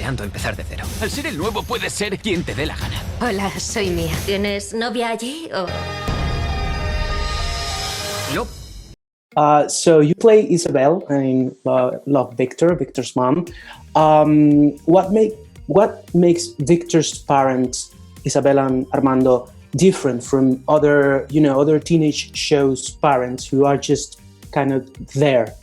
deseando empezar de cero. Al ser el nuevo puedes ser quien te dé la gana. Hola, soy Mia. ¿Tienes novia allí o...? No. So you play Isabel in Love Victor, Victor's mom. What makes Victor's parents, Isabella and Armando, different from other teenage shows parents who are just kind of there?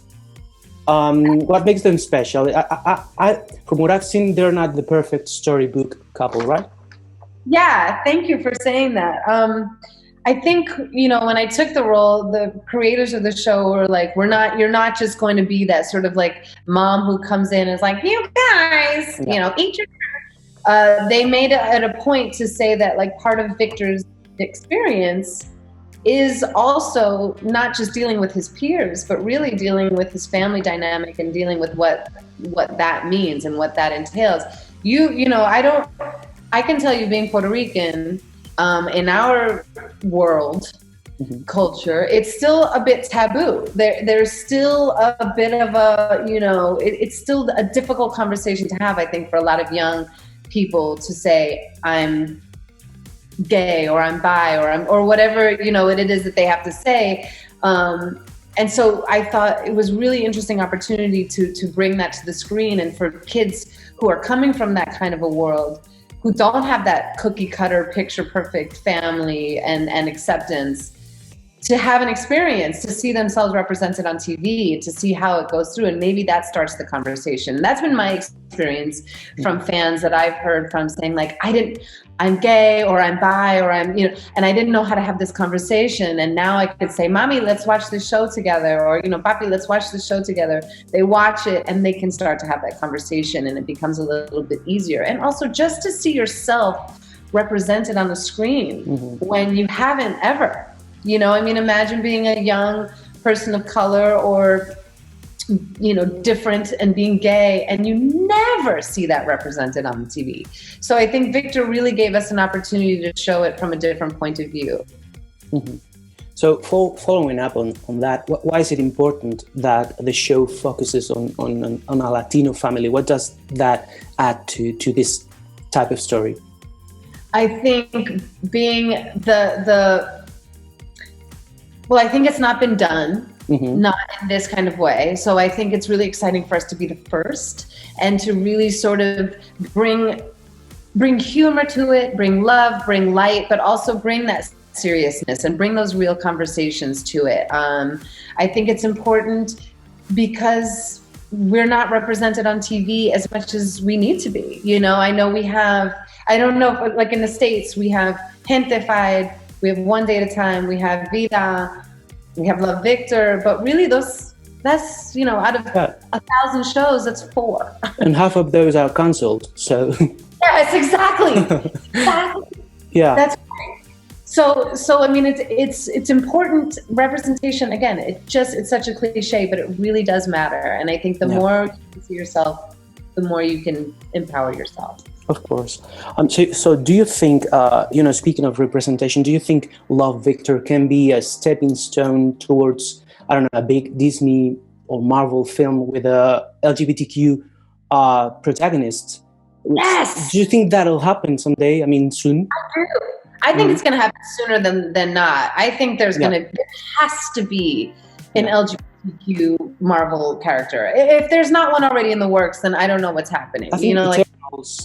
What makes them special? From what I've seen, they're not the perfect storybook couple, right? Yeah, thank you for saying that. I think, when I took the role, the creators of the show were like, you're not just going to be that sort of like mom who comes in and is like, you guys, eat your they made it at a point to say that like part of Victor's experience is also not just dealing with his peers, but really dealing with his family dynamic and dealing with what that means and what that entails. I can tell you, being Puerto Rican, in our world, culture, it's still a bit taboo. There's still a bit of a, it's still a difficult conversation to have, I think, for a lot of young people to say, I'm gay or I'm bi or whatever, it is that they have to say. And so I thought it was really interesting opportunity to bring that to the screen, and for kids who are coming from that kind of a world, who don't have that cookie cutter, picture perfect family and acceptance, to have an experience, to see themselves represented on TV, to see how it goes through. And maybe that starts the conversation. And that's been my experience from fans that I've heard from, saying like, I'm gay or I'm bi or I'm, and I didn't know how to have this conversation. And now I could say, Mommy, let's watch this show together. Or, Papi, let's watch this show together. They watch it and they can start to have that conversation, and it becomes a little bit easier. And also just to see yourself represented on the screen when you haven't ever. Imagine being a young person of color or, different and being gay, and you never see that represented on the TV. So I think Victor really gave us an opportunity to show it from a different point of view. So following up on that, why is it important that the show focuses on a Latino family? What does that add to this type of story? I think being I think it's not been done, not in this kind of way. So I think it's really exciting for us to be the first, and to really sort of bring humor to it, bring love, bring light, but also bring that seriousness and bring those real conversations to it. I think it's important because we're not represented on TV as much as we need to be. I know we have, I don't know, if, like in the States, we have Gentefied, we have One Day at a Time, we have Vida, we have Love Victor, but really that's out of 1,000 shows, that's 4. And half of those are cancelled, so. Yes, exactly. Yeah. That's right. So I mean, it's important representation. Again, it's such a cliche, but it really does matter. And I think the more you can see yourself, the more you can empower yourself. Of course. So do you think, speaking of representation, do you think Love Victor can be a stepping stone towards, a big Disney or Marvel film with a LGBTQ protagonist? Yes! Do you think that'll happen someday? I mean, soon? I do. I think it's going to happen sooner than not. I think there has to be an LGBTQ Marvel character. If there's not one already in the works, then I don't know what's happening. I think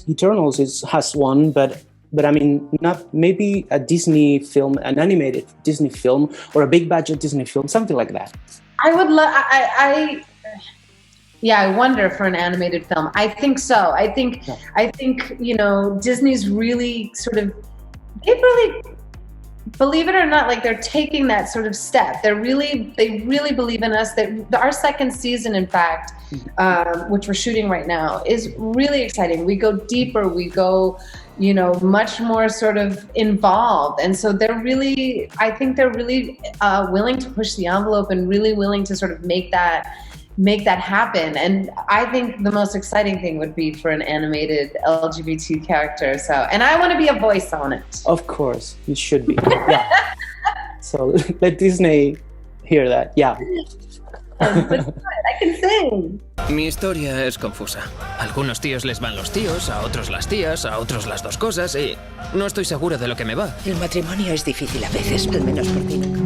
Eternals has one, but I mean, not maybe a Disney film, an animated Disney film, or a big budget Disney film, something like that. I would love. I wonder for an animated film. I think so. I think Disney's really sort of. They really, believe it or not, like they're taking that sort of step. They really believe in us. That our second season, in fact, which we're shooting right now, is really exciting. We go deeper. We go, much more sort of involved. And so I think they're really willing to push the envelope and really willing to sort of make that happen. And I think the most exciting thing would be for an animated LGBT character. So, and I want to be a voice on it. Of course, you should be. Yeah. So let Disney hear that. Yeah. I insane. Mi historia es confusa. A algunos tíos les van los tíos, a otros las tías, a otros las dos cosas y no estoy seguro de lo que me va. El matrimonio es difícil a veces, al menos por ti.